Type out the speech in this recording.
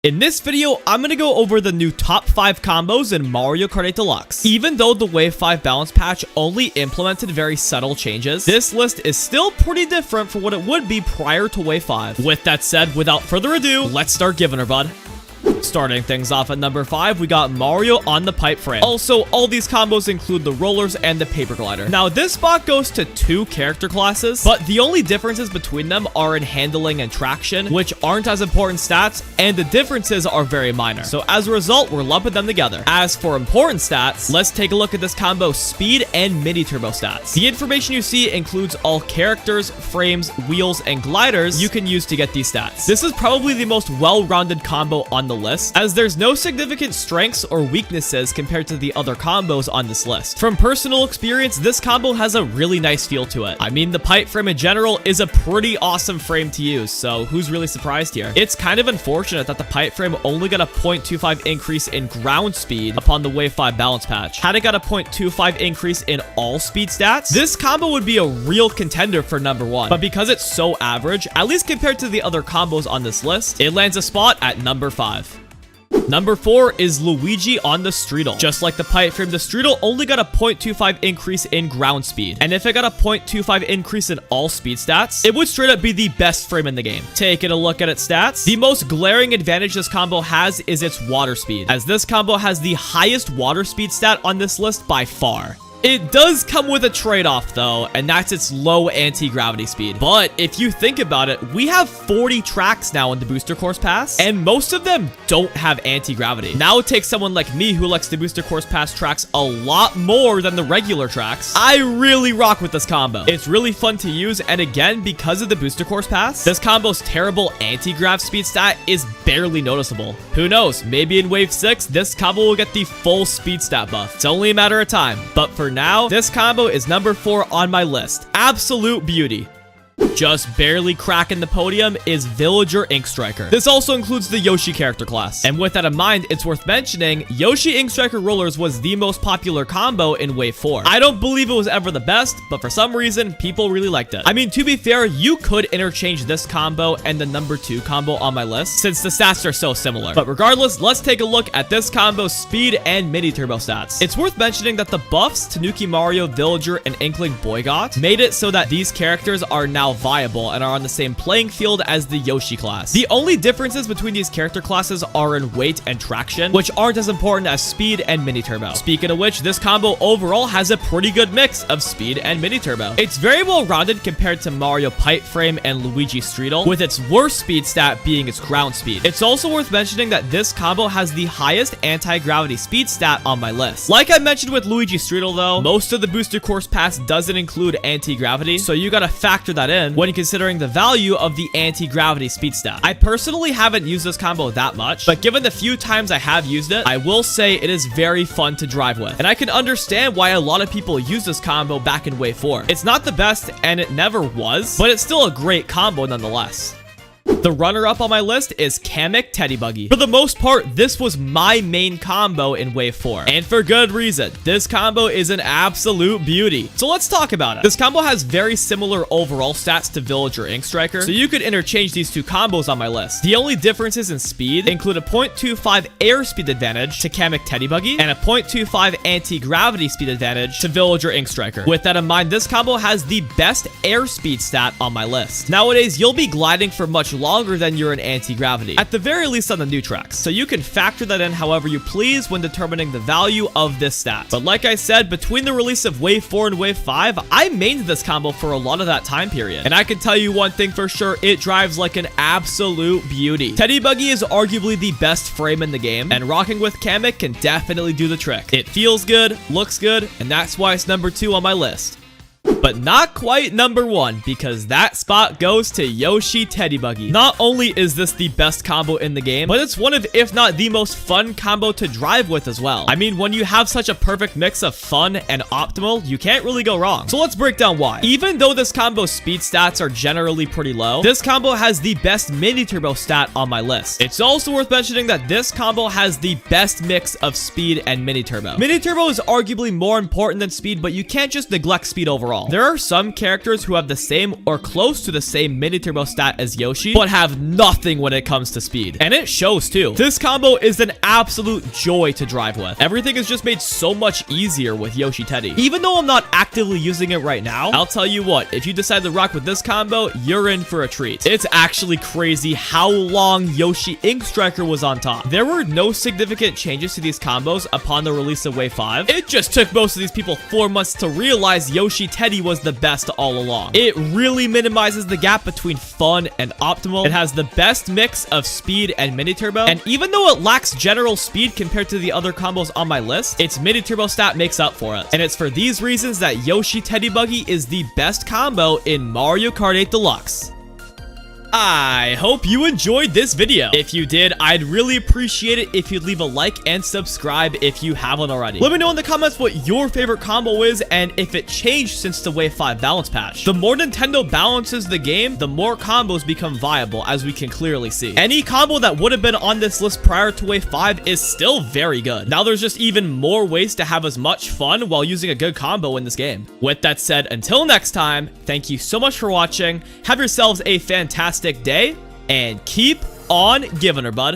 In this video, I'm going to go over the new top 5 combos in Mario Kart 8 Deluxe. Even though the Wave 5 balance patch only implemented very subtle changes, this list is still pretty different from what it would be prior to Wave 5. With that said, without further ado, let's start giving her, bud. Starting things off at number 5, we got Mario on the pipe frame. Also, all these combos include the rollers and the paper glider. Now, this spot goes to 2 character classes, but the only differences between them are in handling and traction, which aren't as important stats, and the differences are very minor. So as a result, we're lumping them together. As for important stats, let's take a look at this combo speed and mini turbo stats. The information you see includes all characters, frames, wheels, and gliders you can use to get these stats. This is probably the most well-rounded combo on the list, as there's no significant strengths or weaknesses compared to the other combos on this list. From personal experience, this combo has a really nice feel to it. I mean, the pipe frame in general is a pretty awesome frame to use, so who's really surprised here? It's kind of unfortunate that the pipe frame only got a 0.25 increase in ground speed upon the Wave 5 balance patch. Had it got a 0.25 increase in all speed stats, this combo would be a real contender for number 1. But because it's so average, at least compared to the other combos on this list, it lands a spot at number 5. Number 4 is Luigi on the Streetle. Just like the pipe frame, the Streetle only got a 0.25 increase in ground speed. And if it got a 0.25 increase in all speed stats, it would straight up be the best frame in the game. Taking a look at its stats, the most glaring advantage this combo has is its water speed, as this combo has the highest water speed stat on this list by far. It does come with a trade-off though, and that's its low anti-gravity speed. But if you think about it, we have 40 tracks now in the Booster Course Pass, and most of them don't have anti-gravity. Now it takes someone like me who likes the Booster Course Pass tracks a lot more than the regular tracks. I really rock with this combo. It's really fun to use, and again, because of the Booster Course Pass, this combo's terrible anti-grav speed stat is barely noticeable. Who knows, maybe in Wave 6, this combo will get the full speed stat buff. It's only a matter of time, but for now, this combo is number 4 on my list. Absolute beauty. Just barely cracking the podium is Villager Ink Striker. This also includes the Yoshi character class. And with that in mind, it's worth mentioning, Yoshi Ink Striker Rollers was the most popular combo in Wave 4. I don't believe it was ever the best, but for some reason, people really liked it. I mean, to be fair, you could interchange this combo and the number 2 combo on my list, since the stats are so similar. But regardless, let's take a look at this combo's speed and mini turbo stats. It's worth mentioning that the buffs Tanuki Mario, Villager, and Inkling Boygot made it so that these characters are now viable and are on the same playing field as the Yoshi class. The only differences between these character classes are in weight and traction, which aren't as important as speed and mini turbo. Speaking of which, this combo overall has a pretty good mix of speed and mini turbo. It's very well rounded compared to Mario Pipe Frame and Luigi Streetle, with its worst speed stat being its ground speed. It's also worth mentioning that this combo has the highest anti-gravity speed stat on my list. Like I mentioned with Luigi Streetle though, most of the Booster Course Pass doesn't include anti-gravity, so you gotta factor that in when considering the value of the anti-gravity speed stat. I personally haven't used this combo that much, but given the few times I have used it, I will say it is very fun to drive with. And I can understand why a lot of people use this combo back in Wave 4. It's not the best, and it never was, but it's still a great combo nonetheless. The runner-up on my list is Kamik Teddy Buggy. For the most part, this was my main combo in Wave 4, and for good reason. This combo is an absolute beauty. So let's talk about it. This combo has very similar overall stats to Villager Ink Striker, so you could interchange these 2 combos on my list. The only differences in speed include a 0.25 airspeed advantage to Kamik Teddy Buggy, and a 0.25 anti-gravity speed advantage to Villager Ink Striker. With that in mind, this combo has the best airspeed stat on my list. Nowadays, you'll be gliding for much longer than you're in anti-gravity, at the very least on the new tracks, so you can factor that in however you please when determining the value of this stat. But like I said, between the release of Wave 4 and Wave 5, I mained this combo for a lot of that time period, and I can tell you one thing for sure, it drives like an absolute beauty. Teddy Buggy is arguably the best frame in the game, and rocking with Kamik can definitely do the trick. It feels good, looks good, and that's why it's number 2 on my list. But not quite number 1, because that spot goes to Yoshi Teddy Buggy. Not only is this the best combo in the game, but it's one of, if not the most fun combo to drive with as well. I mean, when you have such a perfect mix of fun and optimal, you can't really go wrong. So let's break down why. Even though this combo's speed stats are generally pretty low, this combo has the best mini turbo stat on my list. It's also worth mentioning that this combo has the best mix of speed and mini turbo. Mini turbo is arguably more important than speed, but you can't just neglect speed overall. overall. There are some characters who have the same or close to the same mini turbo stat as Yoshi, but have nothing when it comes to speed. And it shows too. This combo is an absolute joy to drive with. Everything is just made so much easier with Yoshi Teddy. Even though I'm not actively using it right now, I'll tell you what, if you decide to rock with this combo, you're in for a treat. It's actually crazy how long Yoshi Ink Striker was on top. There were no significant changes to these combos upon the release of Wave 5. It just took most of these people 4 months to realize Yoshi Teddy was the best all along. It really minimizes the gap between fun and optimal. It has the best mix of speed and mini turbo, and even though it lacks general speed compared to the other combos on my list, its mini turbo stat makes up for it. And it's for these reasons that Yoshi Teddy Buggy is the best combo in Mario Kart 8 Deluxe. I hope you enjoyed this video. If you did, I'd really appreciate it if you'd leave a like and subscribe if you haven't already. Let me know in the comments what your favorite combo is and if it changed since the Wave 5 balance patch. The more Nintendo balances the game, the more combos become viable, as we can clearly see. Any combo that would have been on this list prior to Wave 5 is still very good. Now there's just even more ways to have as much fun while using a good combo in this game. With that said, until next time, thank you so much for watching. Have yourselves a fantastic day, and keep on giving her, bud.